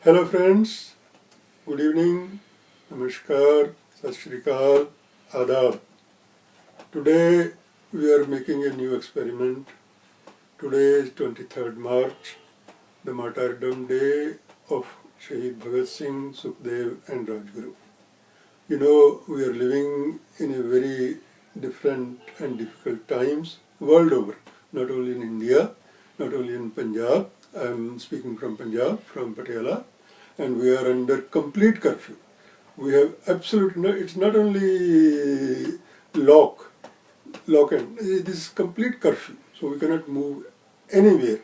Hello friends, good evening, namaskar, sat shri akal, adab. Today we are making a new experiment. Today is 23rd March, the martyrdom day of Shaheed Bhagat Singh, Sukhdev and Rajguru. You know, we are living in a very different and difficult times world over, not only in India, not only in Punjab. I am speaking from Punjab, from Patiala, and we are under complete curfew. We have absolute, it's not only lock and this is complete curfew, so we cannot move anywhere.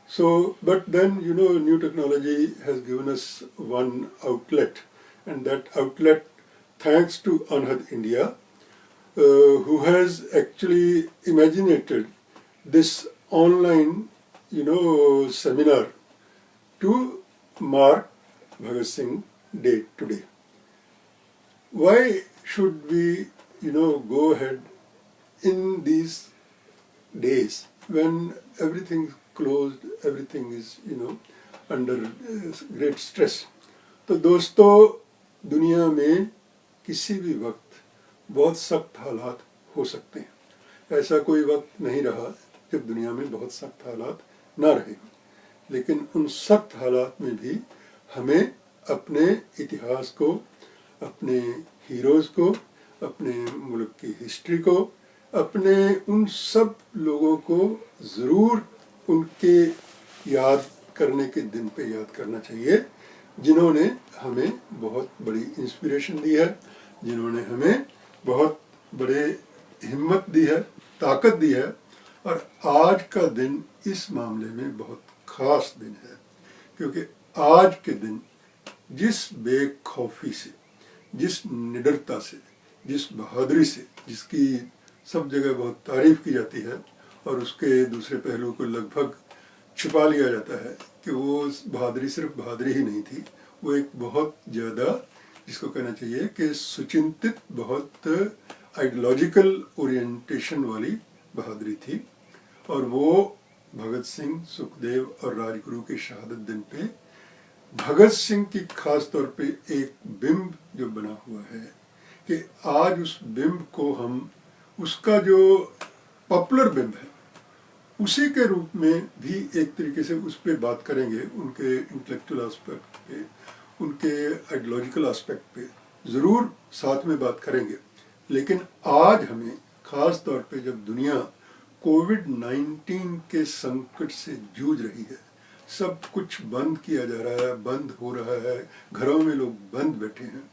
So, but then, you know, new technology has given us one outlet, and that outlet, thanks to Anhad India, who has actually imaginated this online, seminar to mark Bhagat Singh Day today. Why should we, go ahead in these days when everything is closed, everything is, under great stress? तो दोस्तों, दुनिया में किसी भी वक्त बहुत सख्त हालात हो सकते हैं. ऐसा कोई वक्त नहीं रहा जब दुनिया में बहुत सख्त हालात ना रहे. लेकिन उन सख्त हालात में भी हमें अपने इतिहास को, अपने हीरोज़ को, अपने मुल्क की हिस्ट्री को, अपने उन सब लोगों को ज़रूर उनके याद करने के दिन पे याद करना चाहिए जिन्होंने हमें बहुत बड़ी इंस्पिरेशन दी है, जिन्होंने हमें बहुत बड़े हिम्मत दी है, ताकत दी है. और आज का दिन इस मामले में बहुत ख़ास दिन है, क्योंकि आज के दिन जिस बेखौफी से, जिस निडरता से, जिस बहादुरी से, जिसकी सब जगह बहुत तारीफ़ की जाती है और उसके दूसरे पहलू को लगभग छुपा लिया जाता है कि वो बहादुरी सिर्फ बहादुरी ही नहीं थी, वो एक बहुत ज़्यादा, जिसको कहना चाहिए कि सुचिंतित, बहुत आइडियोलॉजिकल ओरिएंटेशन वाली बहादुरी थी. और वो भगत सिंह, सुखदेव और राजगुरु के शहादत दिन पे भगत सिंह की खास तौर पे एक बिंब जो बना हुआ है कि आज उस बिंब को हम, उसका जो पॉपुलर बिंब है, उसी के रूप में भी एक तरीके से उस पर बात करेंगे. उनके इंटेलेक्चुअल एस्पेक्ट पे, उनके आइडियोलॉजिकल एस्पेक्ट पे ज़रूर साथ में बात करेंगे. लेकिन आज हमें ख़ास तौर पे जब दुनिया कोविड-19 के संकट से जूझ रही है, सब कुछ बंद किया जा रहा है, बंद हो रहा है, घरों में लोग बंद बैठे हैं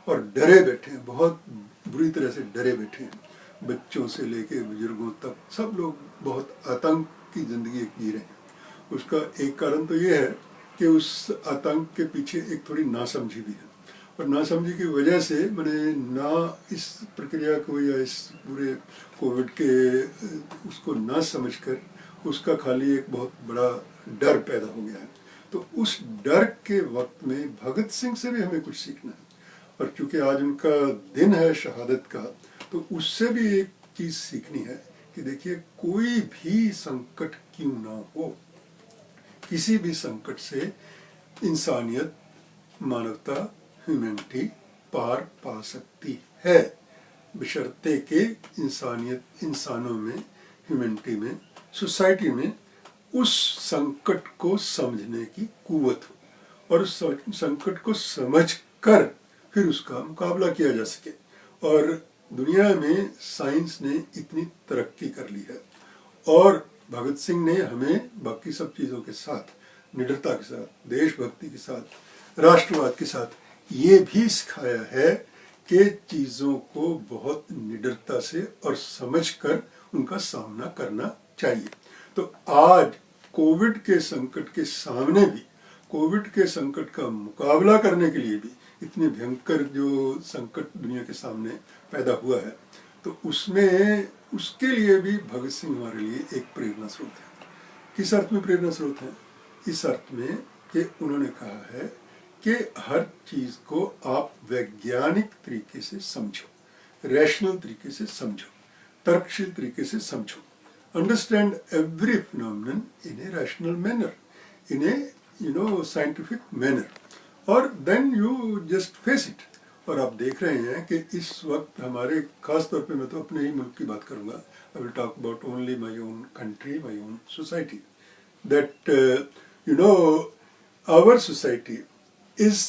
और डरे बैठे हैं, बहुत बुरी तरह से डरे बैठे हैं, बच्चों से लेके बुजुर्गों तक सब लोग बहुत आतंक की ज़िंदगी जी रहे हैं. उसका एक कारण तो ये है कि उस आतंक के पीछे एक थोड़ी नासमझी भी है, और नासमझी की वजह से मैंने ना इस प्रक्रिया को या इस पूरे कोविड के उसको ना समझकर उसका खाली एक बहुत बड़ा डर पैदा हो गया है. तो उस डर के वक्त में भगत सिंह से भी हमें कुछ सीखना है. और चूँकि आज उनका दिन है शहादत का, तो उससे भी एक चीज़ सीखनी है कि देखिए, कोई भी संकट क्यों ना हो, किसी भी संकट से इंसानियत, मानवता, ह्यूमैनिटी पार पा सकती है, बशर्ते के इंसानियत, इंसानों में, ह्यूमैनिटी में, सोसाइटी में उस संकट को समझने की कुव्वत हो और उस संकट को समझकर फिर उसका मुकाबला किया जा सके. और दुनिया में साइंस ने इतनी तरक्की कर ली है और भगत सिंह ने हमें बाकी सब चीज़ों के साथ, निडरता के साथ, देशभक्ति के साथ, राष्ट्रवाद के साथ ये भी सिखाया है कि चीज़ों को बहुत निडरता से और समझकर उनका सामना करना चाहिए. तो आज कोविड के संकट के सामने भी, कोविड के संकट का मुकाबला करने के लिए भी, इतने भयंकर जो संकट दुनिया के सामने पैदा हुआ है, तो उसमें, उसके लिए भी भगत सिंह हमारे लिए एक प्रेरणा स्रोत है. किस अर्थ में प्रेरणा स्रोत है? इस अर्थ में कि उन्होंने कहा है कि हर चीज़ को आप वैज्ञानिक तरीके से समझो, रैशनल तरीके से समझो, तर्कशील तरीके से समझो. Understand every phenomenon in a rational manner, in a scientific manner. और then you just face it. और आप देख रहे हैं कि इस वक्त हमारे, खास तौर पे मैं तो अपने ही मुल्क की बात करूंगा, आई will talk about only my own country, my own society, that you know our society is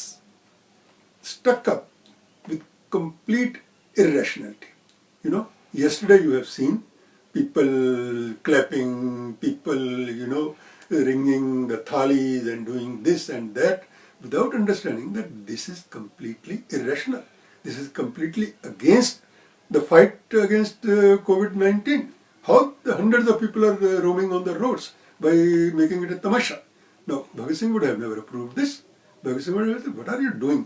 stuck up with complete irrationality. You know, yesterday you have seen people clapping, people, ringing the thalis and doing this and that without understanding that this is completely irrational. This is completely against the fight against COVID-19. How the hundreds of people are roaming on the roads by making it a tamasha. Now, Bhagat Singh would have never approved this. Bhagat Singh would have said, what are you doing?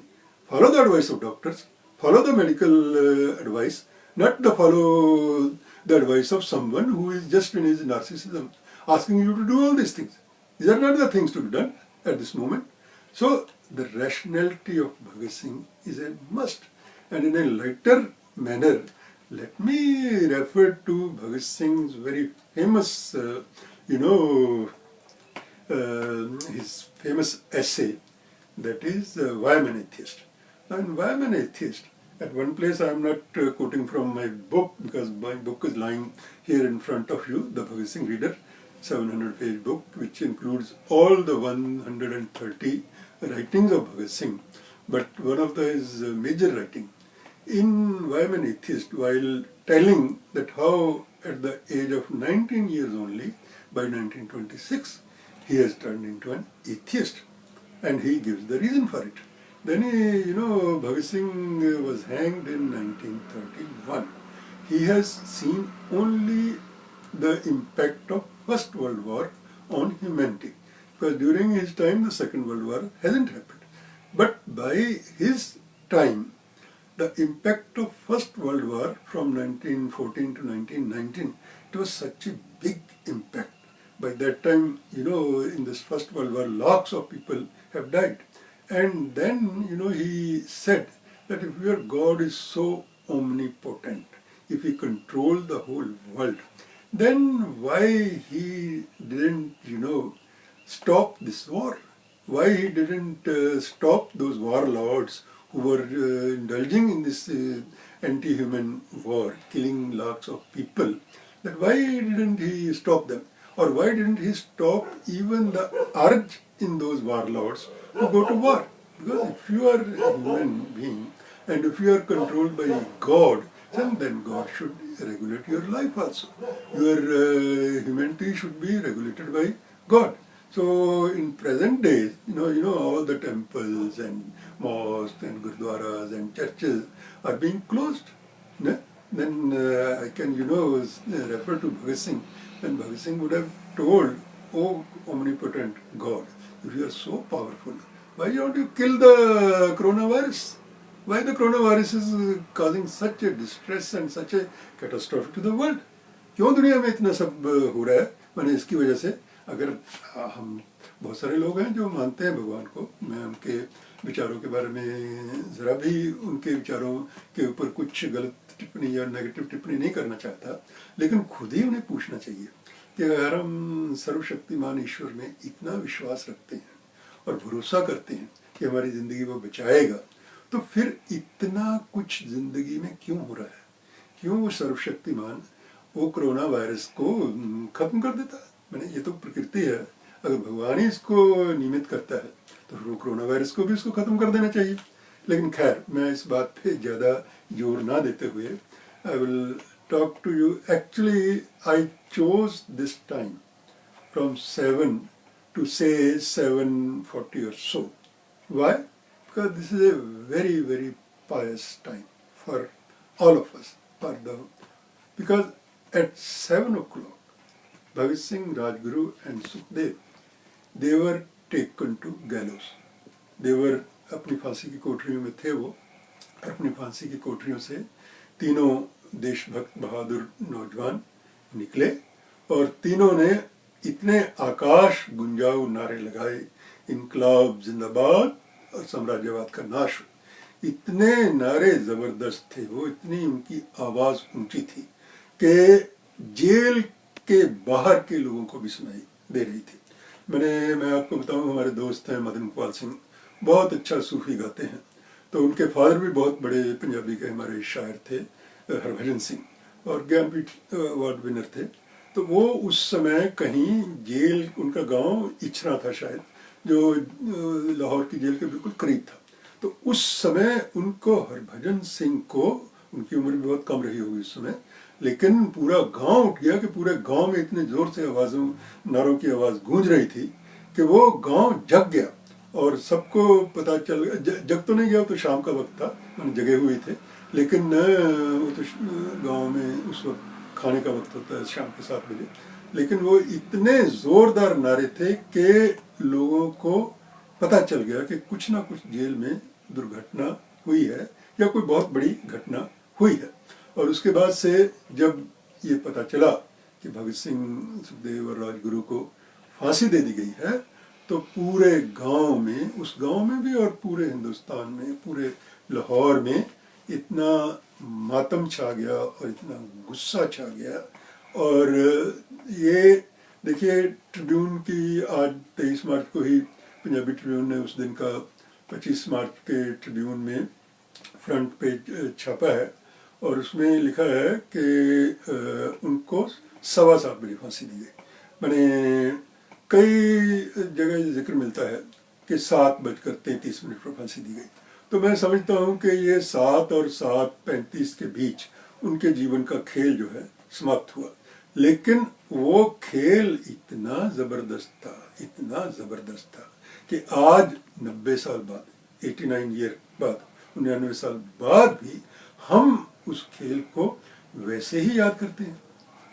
Follow the advice of doctors. Follow the medical advice, not follow the advice of someone who is just in his narcissism, asking you to do all these things. These are not the things to be done at this moment. So, the rationality of Bhagat Singh is a must. And in a lighter manner, let me refer to Bhagat Singh's very famous, his famous essay, that is Why I'm an Atheist. Now in Why I'm an Atheist, at one place I am not quoting from my book, because my book is lying here in front of you, the Bhagat Singh Reader, 700-page book, which includes all the 130 writings of Bhagat Singh. But one of his major writing, in Why I'm an Atheist, while telling that how at the age of 19 years only, by 1926, he has turned into an atheist, and he gives the reason for it. Then Bhagat Singh was hanged in 1931. He has seen only the impact of First World War on humanity, because during his time the Second World War hasn't happened. But by his time, the impact of First World War from 1914 to 1919, it was such a big impact. By that time, in this First World War, lakhs of people have died. And then, he said that if your God is so omnipotent, if he controls the whole world, then why he didn't, stop this war? Why he didn't stop those warlords who were indulging in this anti-human war, killing lakhs of people? That why didn't he stop them? Or why didn't he stop even the urge in those warlords to go to war? Because if you are a human being and if you are controlled by God, then God should regulate your life also. Your humanity should be regulated by God. So in present days, all the temples and mosques and gurdwaras and churches are being closed. Then I can, refer to Bhagat Singh. Then Bhagat Singh would have told, oh omnipotent God, if you are so powerful, why don't you kill the coronavirus? Why the coronavirus is causing such a distress and such a catastrophe to the world? क्यों दुनिया में इतना सब हो रहा है? मैंने इसकी वजह से, अगर हम बहुत सारे लोग हैं जो मानते हैं भगवान को, मैं उनके विचारों के बारे में ज़रा भी उनके विचारों के ऊपर कुछ गलत टिप्पणी या नेगेटिव टिप्पणी नहीं करना चाहता, लेकिन खुद ही उन्हें पूछना चाहिए कि अगर हम सर्वशक्तिमान ईश्वर में इतना विश्वास रखते हैं और भरोसा करते हैं कि हमारी ज़िंदगी वो बचाएगा, तो फिर इतना कुछ ज़िंदगी में क्यों हो रहा है? क्यों वो सर्वशक्तिमान वो कोरोना वायरस को ख़त्म कर देता है? मैंने ये तो प्रकृति है, अगर भगवान ही इसको नियमित करता है तो फिर वो कोरोना वायरस को भी उसको ख़त्म कर देना चाहिए। लेकिन खैर, मैं इस बात पे ज़्यादा जोर ना देते हुए, I will talk to you. Actually I chose this time from 7 to say 7:40 or so. Why? Because this is a very, very pious time for all of us. Because at 7 o'clock, Bhagat Singh, Rajguru and Sukhdev, they were taken to gallows. They were अपनी फांसी की कोठरियों में थे। वो अपनी फांसी की कोठरियों से तीनों देशभक्त बहादुर नौजवान निकले और तीनों ने इतने आकाश गुंजाऊ नारे लगाए, इनकलाब जिंदाबाद और साम्राज्यवाद का नाश। इतने नारे जबरदस्त थे वो, इतनी उनकी आवाज़ ऊंची थी कि जेल के बाहर के लोगों को भी सुनाई दे रही थी। मैं आपको बताऊं, हमारे दोस्त हैं मदन गोपाल सिंह, बहुत अच्छा सूफी गाते हैं। तो उनके फादर भी बहुत बड़े पंजाबी के हमारे शायर थे, हरभजन सिंह, और ज्ञानपीठ अवार्ड विनर थे। तो वो उस समय कहीं जेल, उनका गांव इछरा था शायद, जो लाहौर की जेल के बिल्कुल करीब था। तो उस समय उनको, हरभजन सिंह को, उनकी उम्र भी बहुत कम रही होगी उस समय, लेकिन पूरा गांव उठ गया कि पूरे गांव में इतने जोर से आवाज़ों, नारों की आवाज़ गूंज रही थी कि वो गांव जग गया। और सबको पता चल, जग तो नहीं गया, तो शाम का वक्त था, जगे हुए थे, लेकिन वो तो गांव में उस वक्त खाने का वक्त होता है शाम के 7 बजे। लेकिन वो इतने ज़ोरदार नारे थे कि लोगों को पता चल गया कि कुछ ना कुछ जेल में दुर्घटना हुई है या कोई बहुत बड़ी घटना हुई है। और उसके बाद से जब ये पता चला कि भगत सिंह, सुखदेव और राजगुरु को फांसी दे दी गई है, तो पूरे गांव में, उस गांव में भी और पूरे हिंदुस्तान में, पूरे लाहौर में इतना मातम छा गया और इतना गुस्सा छा गया। और ये देखिए, ट्रिब्यून की आज 23 मार्च को ही पंजाबी ट्रिब्यून ने उस दिन का, 25 मार्च के ट्रिब्यून में फ्रंट पेज छापा है, और उसमें लिखा है कि उनको 7:15 फांसी दी गई। मैंने कई जगह जिक्र मिलता है कि 7:33 पर फांसी दी गई। तो मैं समझता हूँ कि ये 7 और 7:35 के बीच उनके जीवन का खेल जो है समाप्त हुआ। लेकिन वो खेल इतना ज़बरदस्त था, इतना ज़बरदस्त था कि आज 90 साल बाद, 89 ईयर बाद, 99 साल बाद भी हम उस खेल को वैसे ही याद करते हैं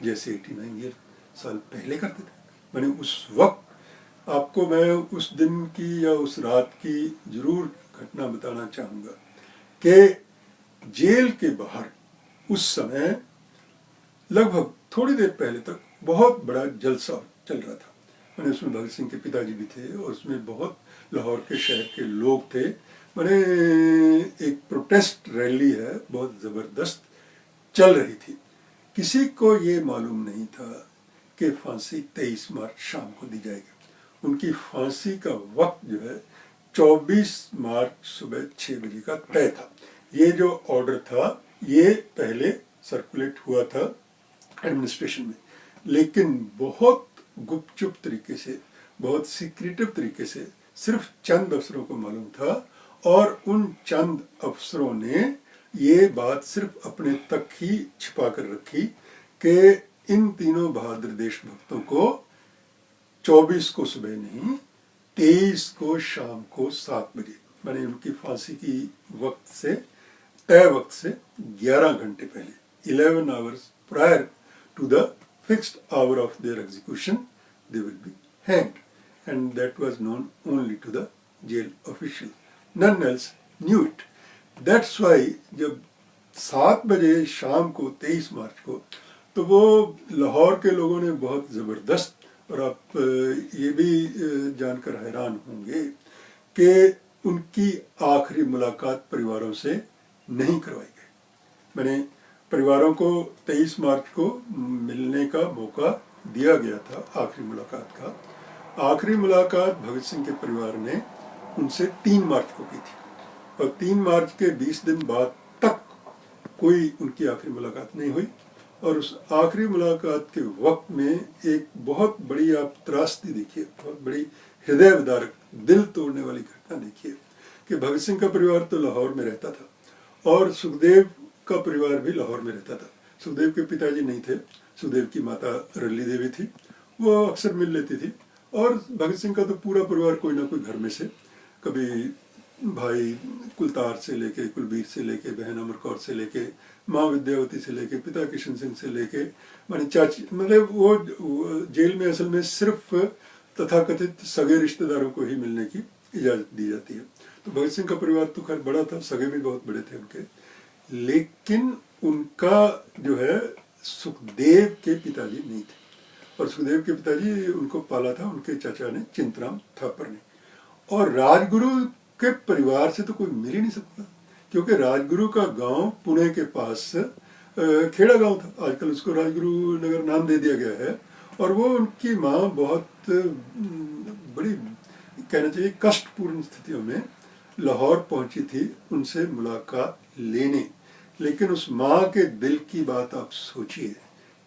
जैसे 89 ईयर साल पहले करते थे। मैंने उस वक्त आपको मैं उस दिन की या उस रात की जरूर घटना बताना चाहूँगा कि जेल के बाहर उस समय लगभग थोड़ी देर पहले तक बहुत बड़ा जलसा चल रहा था। मैंने उसमें भगत सिंह के पिताजी भी थे और उसमें बहुत लाहौर के शहर के लोग थे। मैंने एक प्रोटेस्ट रैली है, बहुत ज़बरदस्त चल रही थी। किसी को ये मालूम नहीं था कि फांसी 23 मार्च शाम को दी जाएगी। उनकी फांसी का वक्त जो है 24 मार्च सुबह 6 बजे का तय था। ये जो ऑर्डर था ये पहले सर्कुलेट हुआ था एडमिनिस्ट्रेशन में, लेकिन बहुत गुपचुप तरीके से, बहुत सीक्रेटिव तरीके से सिर्फ चंद अफसरों को मालूम था, और उन चंद अफसरों ने ये बात सिर्फ अपने तक ही छिपा कर रखी कि इन तीनों बहादुर देशभक्तों को 24 को सुबह नहीं, 23 को शाम को 7 बजे, मैंने उनकी फांसी की वक्त से, तय वक्त से 11 घंटे पहले, 11 hours prior to the fixed hour of their execution, they will be hanged. And that was known only to the jail official. None else knew it. That's why जब 7 बजे शाम को 23 मार्च को, तो वो लाहौर के लोगों ने बहुत ज़बरदस्त, और आप ये भी जानकर हैरान होंगे कि उनकी आखिरी मुलाकात परिवारों से नहीं करवाई गई। मैंने परिवारों को 23 मार्च को मिलने का मौका दिया गया था, आखिरी मुलाकात का। आखिरी मुलाकात भगत सिंह के परिवार ने उनसे 3 मार्च को की थी, और 3 मार्च के 20 दिन बाद तक कोई उनकी आखिरी मुलाकात नहीं हुई। और उस आखिरी मुलाकात के वक्त में एक बहुत बड़ी, आप त्रासदी देखिए, बहुत बड़ी हृदय विदारक, दिल तोड़ने वाली घटना देखिए कि भगत सिंह का परिवार तो लाहौर में रहता था और सुखदेव का परिवार भी लाहौर में रहता था। सुखदेव के पिताजी नहीं थे, सुखदेव की माता रली देवी थी, वो अक्सर मिल लेती थी। और भगत सिंह का तो पूरा परिवार कोई ना कोई घर में से, कभी भाई कुलतार से लेके, कुलबीर से लेके, बहन अमर कौर से लेके, माँ विद्यावती से लेके, पिता किशन सिंह से लेके, माने चाची, मतलब वो जेल में असल में सिर्फ तथाकथित सगे रिश्तेदारों को ही मिलने की इजाज़त दी जाती है। तो भगत सिंह का परिवार तो खैर बड़ा था, सगे भी बहुत बड़े थे उनके, लेकिन उनका जो है सुखदेव के पिताजी नहीं थे। और सुखदेव के पिताजी उनको पाला था उनके चाचा ने, चिंतराम थापर ने। और राजगुरु के परिवार से तो कोई मिल ही नहीं सकता, क्योंकि राजगुरु का गांव पुणे के पास खेड़ा गांव था, आजकल उसको राजगुरु नगर नाम दे दिया गया है। और वो उनकी माँ बहुत बड़ी कहना चाहिए कष्टपूर्ण स्थितियों में लाहौर पहुंची थी उनसे मुलाकात लेने। लेकिन उस माँ के दिल की बात आप सोचिए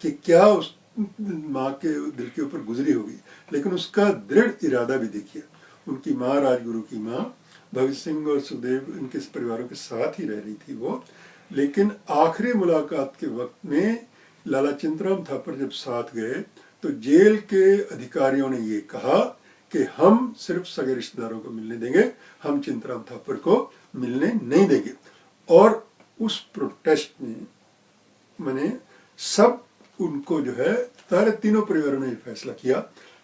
कि क्या उस माँ के दिल के ऊपर गुजरी होगी। लेकिन उसका दृढ़ इरादा भी देखिए। उनकी माँ, राजगुरु की माँ, भगत सिंह और सुखदेव इनके परिवारों के साथ ही रह रही थी वो। लेकिन आखिरी मुलाकात के वक्त में लाला चिंतराम थापर जब साथ गए तो जेल के अधिकारियों ने ये कहा कि हम सिर्फ सगे रिश्तेदारों को मिलने देंगे, हम चिंतराम थापर को मिलने नहीं देंगे। और उस प्रोटेस्ट में मैंने सब उनको जो है सारे तीनों परिवारों ने फैसला किया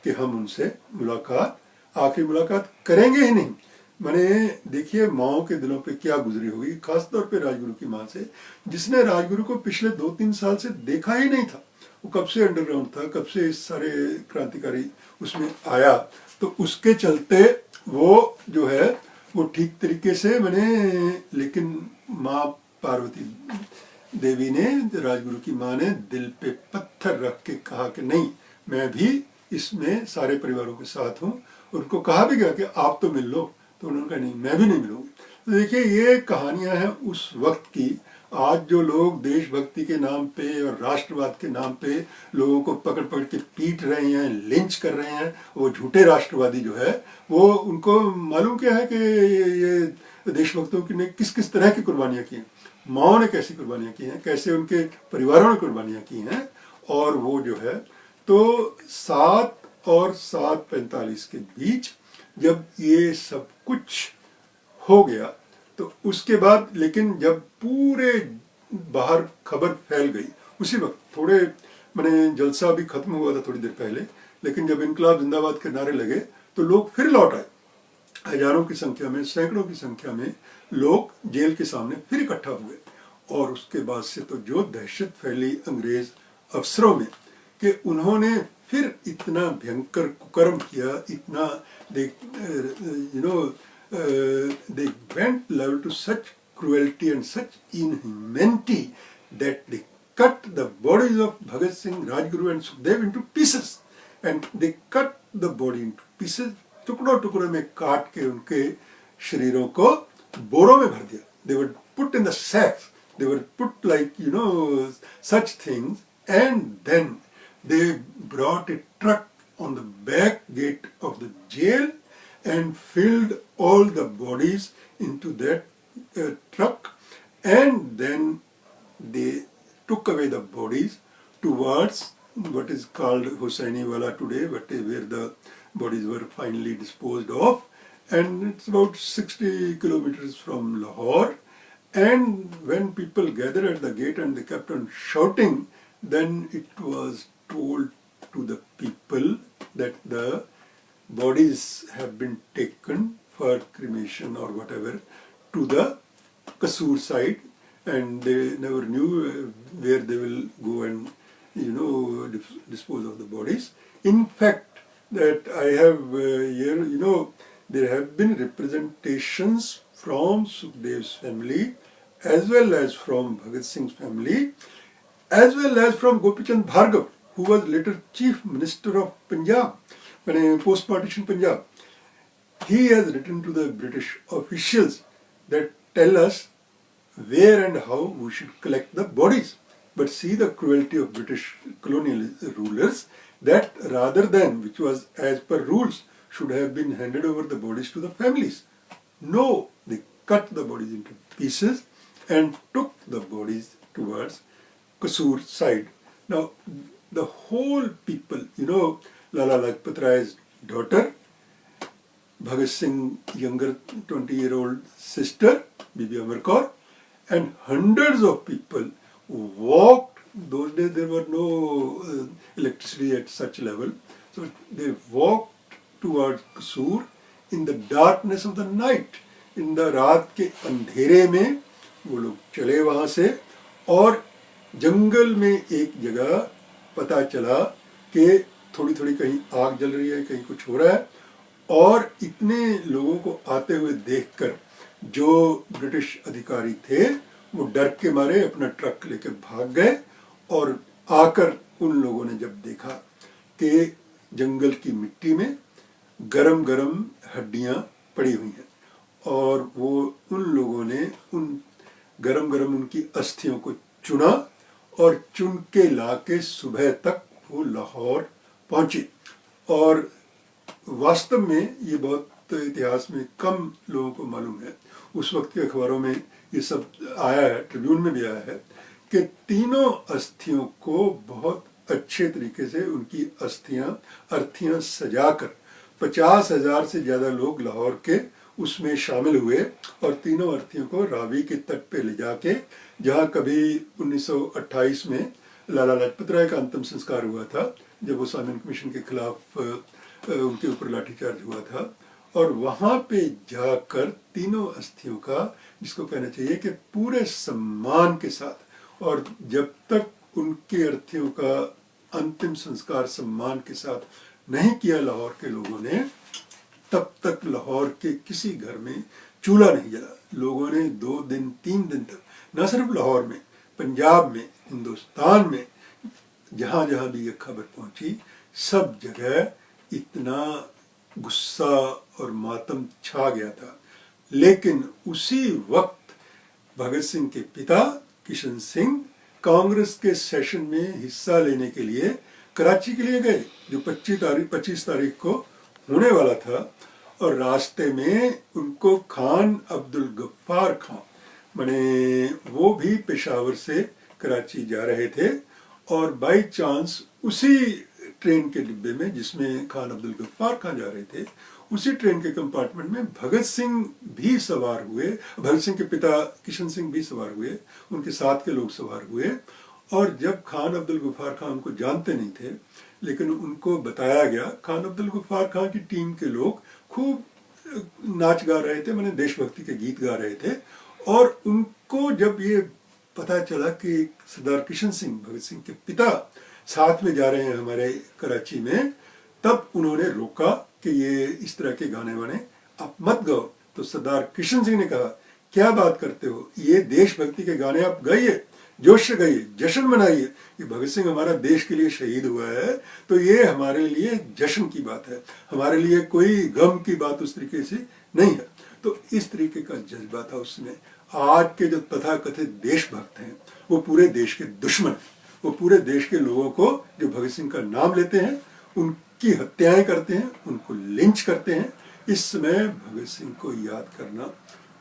कि हम उनसे मुलाकात, आखिरी मुलाकात करेंगे ही नहीं। मैंने देखिए माओ के दिलों पे क्या गुजरी होगी, खासतौर पे राजगुरु की माँ से, जिसने राजगुरु को पिछले 2-3 साल से देखा ही नहीं था। वो कब से अंडरग्राउंड था, कब से इस सारे क्रांतिकारी उसमें आया, तो उसके चलते वो जो है वो ठीक तरीके से मैंने, लेकिन माँ पार्वती देवी ने, राजगुरु की माँ ने दिल पे पत्थर रख के कहा कि नहीं, मैं भी इसमें सारे परिवारों के साथ हूँ। उनको कहा भी गया कि आप तो मिल लो, तो उन्होंने कहा नहीं, मैं भी नहीं मिलूंगी। तो देखिए ये कहानियां हैं उस वक्त की। आज जो लोग देशभक्ति के नाम पे और राष्ट्रवाद के नाम पे लोगों को पकड़ पकड़ के पीट रहे हैं, लिंच कर रहे हैं, वो झूठे राष्ट्रवादी जो है, वो उनको मालूम क्या है कि ये देशभक्तों की ने किस किस तरह की कुर्बानियां की हैं, माओ ने कैसी कुर्बानियां की हैं, कैसे उनके परिवारों ने कुर्बानियां की हैं। और वो जो है तो 7 और 7:45 के बीच जब ये सब कुछ हो गया तो उसके बाद, लेकिन जब पूरे बाहर खबर फैल गई उसी वक्त, थोड़े मैंने जलसा भी खत्म हुआ था थोड़ी देर पहले, लेकिन जब इनकलाब जिंदाबाद के नारे लगे तो लोग फिर लौट आए। हजारों की संख्या में, सैकड़ों की संख्या में लोग जेल के सामने फिर इकट्ठा हुए। और उसके बाद से तो जो दहशत फैली अंग्रेज अफसरों में कि उन्होंने फिर इतना भयंकर कुकर्म किया, इतना दे went level to such cruelty and such inhumanity that they cut the bodies of Bhagat Singh, Rajguru and Sukhdev into pieces, and they cut the body into pieces, टुकड़ों टुकड़ों में काट के उनके शरीरों को बोरों में भर दिया। They were put in the sacks, they were put like such things, and then they brought a truck on the back gate of the jail and filled all the bodies into that truck, and then they took away the bodies towards what is called Hussaini Wala today, where the bodies were finally disposed of, and it's about 60 kilometers from Lahore. And when people gathered at the gate and they kept on shouting, then it was told to the people that the bodies have been taken for cremation or whatever to the Kasur side, and they never knew where they will go and dispose of the bodies. In fact, that I have here, there have been representations from Sukhdev's family, as well as from Bhagat Singh's family, as well as from Gopi Chand Bhargav, who was later Chief Minister of Punjab, post-partition Punjab. He has written to the British officials that tell us where and how we should collect the bodies. But see the cruelty of British colonial rulers, that rather than, which was as per rules, should have been handed over the bodies to the families. No, they cut the bodies into pieces and took the bodies towards Kasur side. Now, the whole people, Lala Lajpat Rai's daughter, Bhagat Singh younger 20-year-old sister, Bibi Amar Kaur, and hundreds of people walked. Those days there were no electricity at such level, so they walked towards Kasur in the darkness of the night. In the रात के अंधेरे में वो लोग चले वहाँ से, और जंगल में एक जगह पता चला कि थोड़ी थोड़ी कहीं आग जल रही है, कहीं कुछ हो रहा है, और इतने लोगों को आते हुए देखकर जो ब्रिटिश अधिकारी थे वो डर के मारे अपना ट्रक लेकर भाग गए। और आकर उन लोगों ने जब देखा कि जंगल की मिट्टी में गरम गरम हड्डियां पड़ी हुई हैं, और वो उन लोगों ने उन गरम गरम उनकी अस्थियों को चुना और चुन के लाके सुबह तक वो लाहौर पहुंची। और वास्तव में ये बहुत इतिहास में कम लोगों को मालूम है, उस वक्त के अखबारों में ये सब आया है, ट्रिब्यून में भी आया है, कि तीनों अस्थियों को बहुत अच्छे तरीके से उनकी अर्थियां सजाकर 50,000 से ज़्यादा लोग लाहौर के उसमें शामिल हुए, और तीनों अर्थियों को रावी के तट पे ले जाके, जहाँ कभी 1928 में लाला लाजपत राय का अंतिम संस्कार हुआ था, जब वो साइमन कमीशन के खिलाफ उनके ऊपर लाठीचार्ज हुआ था, और वहाँ पे जाकर तीनों अस्थियों का, जिसको कहना चाहिए कि पूरे सम्मान के साथ, और जब तक उनकी अर्थियों का अंतिम संस्कार सम्मान के साथ नहीं किया लाहौर के लोगों ने, तब तक लाहौर के किसी घर में चूल्हा नहीं जला। लोगों ने 2 दिन 3 दिन तक, न सिर्फ लाहौर में, पंजाब में, हिंदुस्तान में, जहाँ जहाँ भी ये खबर पहुंची, सब जगह इतना गुस्सा और मातम छा गया था। लेकिन उसी वक्त भगत सिंह के पिता किशन सिंह कांग्रेस के सेशन में हिस्सा लेने के लिए कराची के लिए गए, जो 25 तारीख को होने वाला था, और रास्ते में उनको खान अब्दुल गफ्फार खान, माने वो भी पेशावर से कराची जा रहे थे, और बाई चांस उसी ट्रेन के डिब्बे में जिसमें खान अब्दुल गफ्फार खान जा रहे थे, उसी ट्रेन के कंपार्टमेंट में भगत सिंह भी सवार हुए, भगत सिंह के पिता किशन सिंह भी सवार हुए, उनके साथ के लोग सवार हुए। और जब खान अब्दुल गफ्फार खान को जानते नहीं थे, लेकिन उनको बताया गया, खान अब्दुल गफ्फार खान की टीम के लोग खूब नाच गा रहे थे, माने देशभक्ति के गीत गा रहे थे, और उनको जब ये पता चला कि सरदार किशन सिंह, भगत सिंह के पिता, साथ में जा रहे हैं हमारे कराची में, तब उन्होंने रोका कि ये इस तरह के गाने वाने आप मत गाओ। तो सरदार किशन सिंह ने कहा, क्या बात करते हो, ये देशभक्ति के गाने आप गाइए, जोश से गाइए, जश्न मनाइए, ये भगत सिंह हमारा देश के लिए शहीद हुआ है, तो ये हमारे लिए जश्न की बात है, हमारे लिए कोई गम की बात उस तरीके से नहीं है। तो इस तरीके का जज्बा था उसमें। आज के जो तथाकथित देशभक्त हैं, वो पूरे देश के दुश्मन हैं, वो पूरे देश के लोगों को जो भगत सिंह का नाम लेते हैं, उनकी हत्याएं करते हैं, उनको लिंच करते हैं। इस समय भगत सिंह को याद करना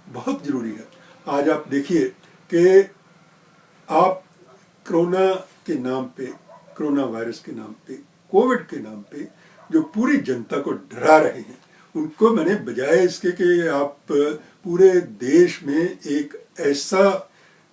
बहुत जरूरी है। आज आप देखिए कि आप कोरोना के नाम पे, कोरोना वायरस के नाम पे, कोविड के नाम पे जो पूरी जनता को डरा रहे हैं, उनको मैंने बजाय इसके कि आप पूरे देश में एक ऐसा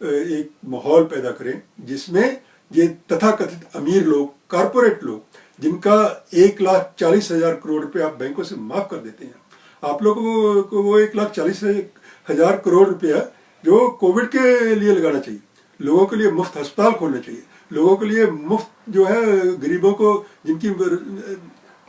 एक माहौल पैदा करें जिसमें ये तथाकथित अमीर लोग, कारपोरेट लोग, जिनका 1,40,000 करोड़ रुपए आप बैंकों से माफ कर देते हैं, आप लोगों को वो 1,40,000 करोड़ रुपया जो कोविड के लिए लगाना चाहिए, लोगों के लिए मुफ्त अस्पताल खोलना चाहिए, लोगों के लिए मुफ्त जो है, गरीबों को जिनकी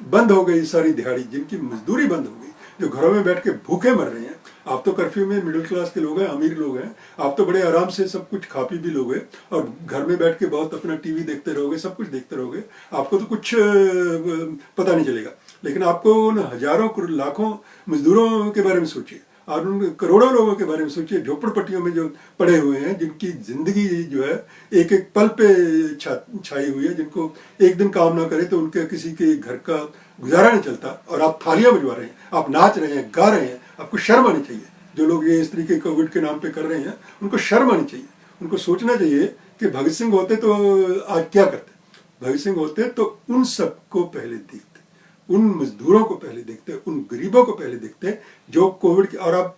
बंद हो गई सारी दिहाड़ी, जिनकी मजदूरी बंद हो गई, जो घरों में बैठ के भूखे मर रहे हैं। आप तो कर्फ्यू में मिडिल क्लास के लोग हैं, अमीर लोग हैं, आप तो बड़े आराम से सब कुछ खा पी भी लोगे और घर में बैठ के बहुत अपना टीवी देखते रहोगे, सब कुछ देखते रहोगे, आपको तो कुछ पता नहीं चलेगा। लेकिन आपको उन हजारों लाखों मजदूरों के बारे में सोचिए, और उन करोड़ों लोगों के बारे में सोचिए, झोपड़पट्टियों में जो पड़े हुए हैं, जिनकी जिंदगी जो है एक एक पल पे छाई हुई है, जिनको एक दिन काम ना करे तो उनके किसी के घर का गुजारा नहीं चलता, और आप थालियां बजवा रहे हैं, आप नाच रहे हैं, गा रहे हैं। आपको शर्म आनी चाहिए। जो लोग ये इस तरीके कोविड के नाम पे कर रहे हैं, उनको शर्म आनी चाहिए। उनको सोचना चाहिए कि भगत सिंह होते तो आज क्या करते, भगत सिंह होते तो उन सबको पहले देखते, उन मजदूरों को पहले देखते, उन गरीबों को पहले देखते जो कोविड के, और आप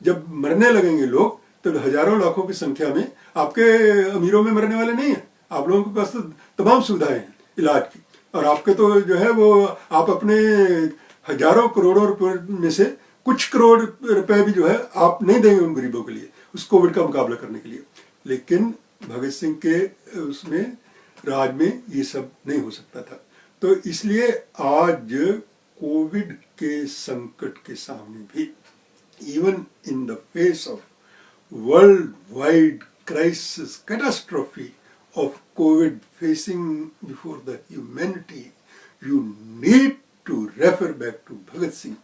जब मरने लगेंगे लोग तो हजारों लाखों की संख्या में आपके अमीरों में मरने वाले नहीं है। आप लोगों के पास तो तमाम सुविधाएं हैं इलाज की, और आपके तो जो है वो आप अपने हजारों करोड़ों रुपए में से कुछ करोड़ रुपए भी जो है आप नहीं देंगे उन गरीबों के लिए, उस कोविड का मुकाबला करने के लिए। लेकिन भगत सिंह के उसमें राज में ये सब नहीं हो सकता था। तो इसलिए आज कोविड के संकट के सामने भी, even in the face of world wide crisis, catastrophe of COVID facing before the humanity, you need to refer back to Bhagat Singh.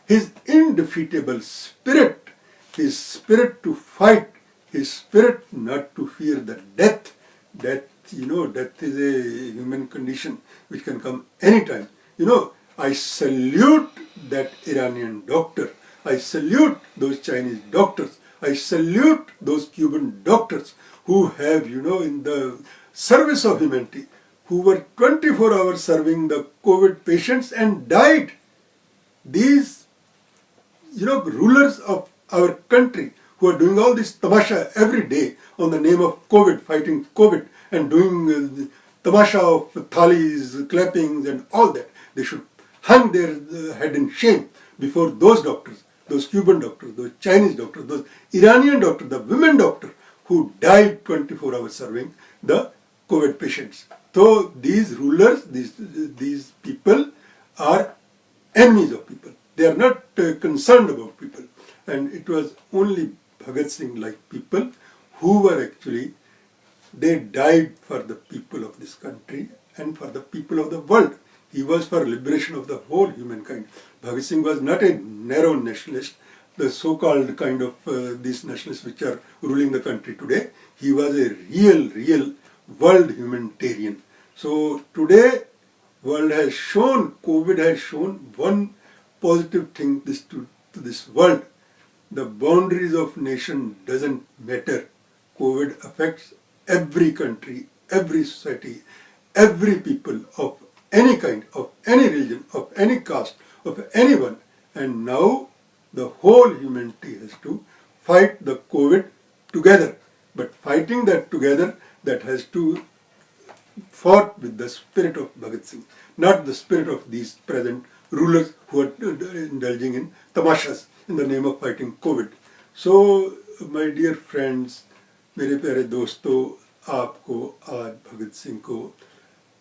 His indefeatable spirit, his spirit to fight, his spirit not to fear the death. Death, death is a human condition which can come anytime. I salute that Iranian doctor. I salute those Chinese doctors. I salute those Cuban doctors who have, in the service of humanity, who were 24 hours serving the COVID patients and died. These, rulers of our country who are doing all this tamasha every day on the name of COVID, fighting COVID, and doing tamasha of thalis, clappings and all that, they should hang their head in shame before those doctors, those Cuban doctors, those Chinese doctors, those Iranian doctors, the women doctors who died 24 hours serving the COVID patients. So these rulers, these people are enemies of people. They are not concerned about people. And it was only Bhagat Singh-like people who were actually, they died for the people of this country and for the people of the world. He was for liberation of the whole humankind. Bhagat Singh was not a narrow nationalist, the so-called kind of these nationalists which are ruling the country today. He was a real world humanitarian. So today, world has shown, COVID has shown one positive thing to this world. The boundaries of nation doesn't matter. COVID affects every country, every society, every people of any kind, of any religion, of any caste, of anyone. And now the whole humanity has to fight the COVID together. But fighting that together, that has to fought with the spirit of Bhagat Singh, not the spirit of these present rulers who are indulging in tamashas in the name of fighting COVID. So, my dear friends, मेरे प्यारे दोस्तों, आपको आज भगत सिंह को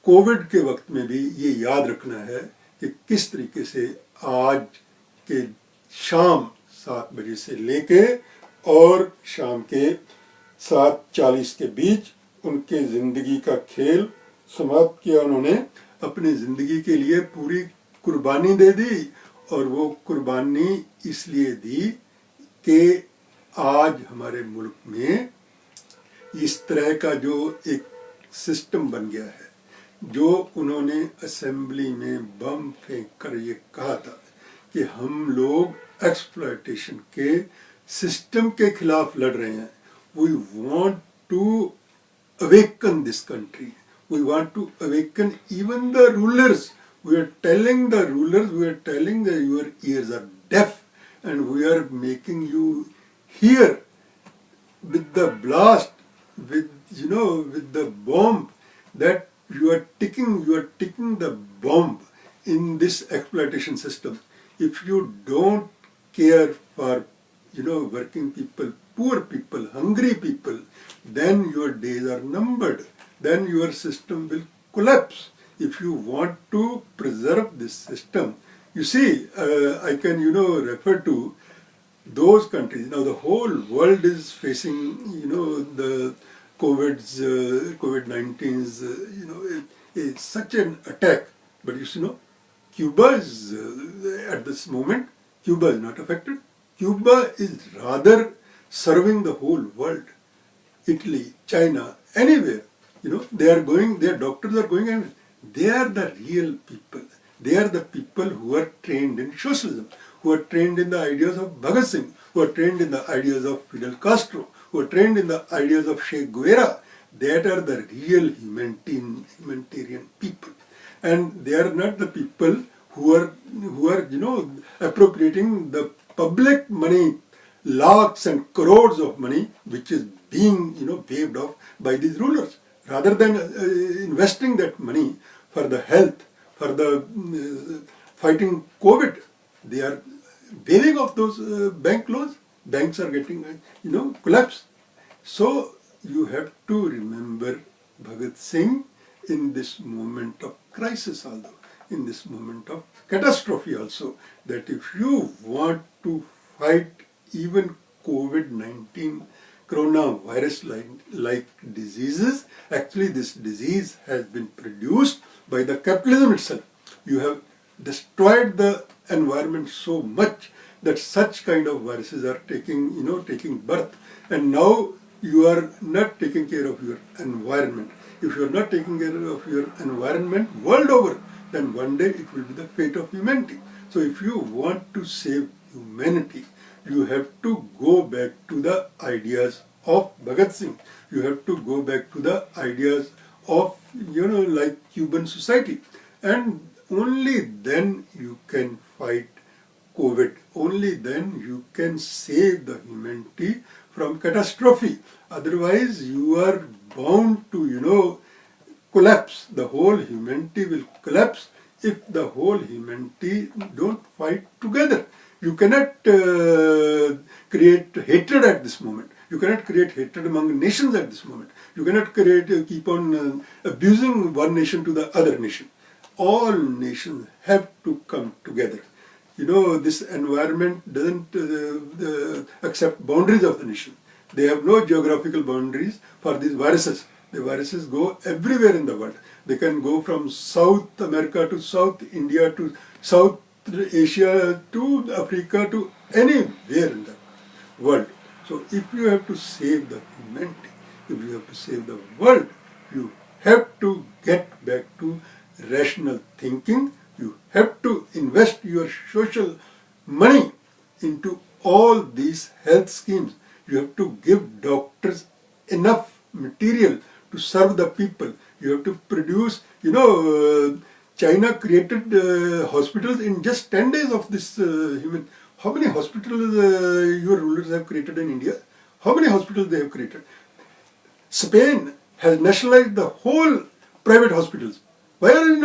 Covid के वक्त में भी ये याद रखना है कि किस तरीके से आज के शाम 7 बजे से लेके और शाम के 7:40 के बीच उनके जिंदगी का खेल समाप्त किया। उन्होंने अपनी जिंदगी के लिए पूरी कुर्बानी दे दी, और वो कुर्बानी इसलिए दी कि आज हमारे मुल्क में इस तरह का जो एक सिस्टम बन गया है, जो उन्होंने असेंबली में बम फेंक कर ये कहा था कि हम लोग एक्सप्लॉयटेशन के सिस्टम के खिलाफ लड़ रहे हैं। We want to awaken this country. We want to awaken even the rulers. We are telling the rulers, we are telling that your ears are deaf, and we are making you hear with the blast, with the bomb, that you are ticking the bomb in this exploitation system. If you don't care for working people, poor people, hungry people, then your days are numbered. Then your system will collapse. If you want to preserve this system, you see, I can refer to those countries. Now the whole world is facing the COVID-19's it's such an attack. But Cuba is at this moment, Cuba is not affected. Cuba is rather serving the whole world. Italy, China, anywhere, their doctors are going, and they are the real people. They are the people who are trained in socialism, who are trained in the ideas of Bhagat Singh, who are trained in the ideas of Fidel Castro, who are trained in the ideas of Che Guevara. That are the real humanitarian people. And they are not the people who are appropriating the public money, lakhs and crores of money, which is being waved off by these rulers. Rather than investing that money for the health, for the fighting COVID, they are waving off those bank loans. Banks are getting collapsed. So you have to remember Bhagat Singh in this moment of crisis also, in this moment of catastrophe also, that if you want to fight even COVID-19, coronavirus-like diseases, actually this disease has been produced by the capitalism itself. You have destroyed the environment so much that such kind of viruses are taking birth. And now you are not taking care of your environment. If you are not taking care of your environment world over, then one day it will be the fate of humanity. So if you want to save humanity, you have to go back to the ideas of Bhagat Singh. You have to go back to the ideas of, like Cuban society. And only then you can fight COVID. Only then you can save the humanity from catastrophe. Otherwise, you are bound to, collapse. The whole humanity will collapse if the whole humanity don't fight together. You cannot create hatred at this moment. You cannot create hatred among nations at this moment. You cannot keep on abusing one nation to the other nation. All nations have to come together. This environment doesn't accept boundaries of the nation. They have no geographical boundaries for these viruses. The viruses go everywhere in the world. They can go from South America to South India to South Asia to Africa to anywhere in the world. So if you have to save the humanity, if you have to save the world, you have to get back to rational thinking. You have to invest your social money into all these health schemes. You have to give doctors enough material to serve the people. You have to produce, China created hospitals in just 10 days of this human. How many hospitals your rulers have created in India? How many hospitals they have created? Spain has nationalized the whole private hospitals. Why are you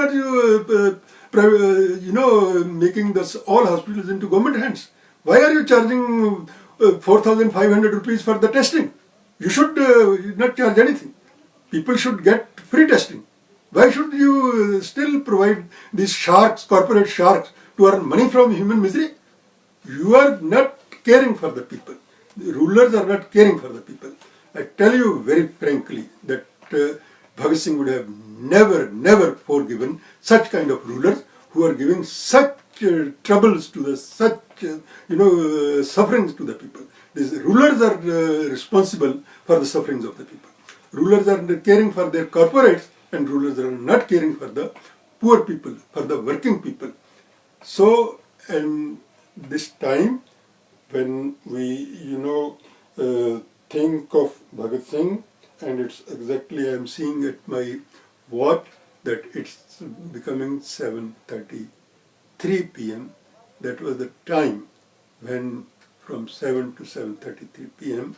not making all hospitals into government hands? Why are you charging 4,500 rupees for the testing? You should not charge anything. People should get free testing. Why should you still provide these corporate sharks, to earn money from human misery? You are not caring for the people. The rulers are not caring for the people. I tell you very frankly that Bhagat Singh would have never forgiven such kind of rulers who are giving such troubles to sufferings to the people. These rulers are responsible for the sufferings of the people. Rulers are caring for their corporates, and rulers are not caring for the poor people, for the working people. So, and this time when we, think of Bhagat Singh, and it's exactly, I'm seeing at my watch that it's becoming 7:33 p.m. That was the time when from 7 to 7:33 p.m.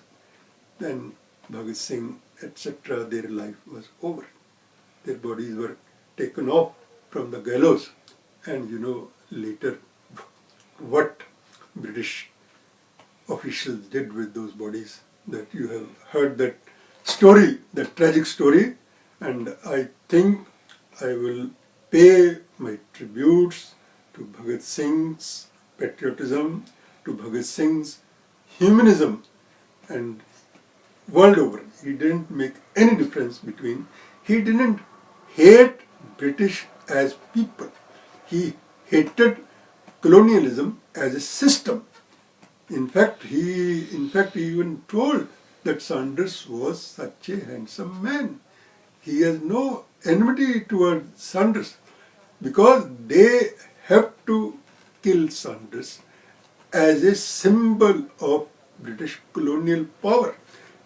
then Bhagat Singh, etc., their life was over. Their bodies were taken off from the gallows, and later what British officials did with those bodies, that you have heard that story, that tragic story, and I think I will pay my tributes to Bhagat Singh's patriotism, to Bhagat Singh's humanism, and world over. He didn't make any difference between, he didn't hate British as people. He hated colonialism as a system. In fact, he even told that Saunders was such a handsome man. He has no enmity towards Saunders because they have to kill Saunders as a symbol of British colonial power,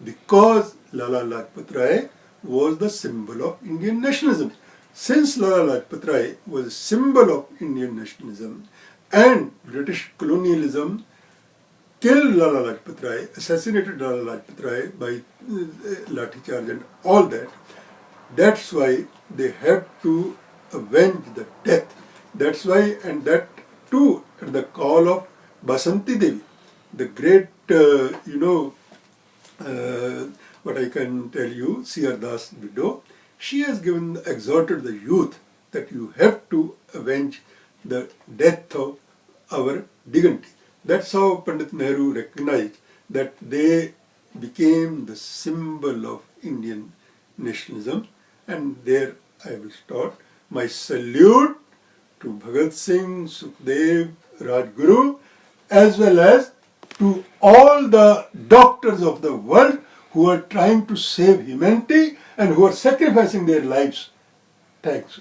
because Lala Lajpat Rai was the symbol of Indian nationalism. Since Lala Lajpat Rai was a symbol of Indian nationalism and British colonialism killed Lala Lajpat Rai, assassinated Lala Lajpat Rai by lathi charge and all that, that's why they have to avenge the death. That's why, and that too at the call of Basanti Devi, the great, what I can tell you, C.R. Das' widow. She has exhorted the youth that you have to avenge the death of our dignity. That's how Pandit Nehru recognized that they became the symbol of Indian nationalism. And there I will start. My salute to Bhagat Singh, Sukhdev, Rajguru, as well as to all the doctors of the world who are trying to save humanity and who are sacrificing their lives. Thanks.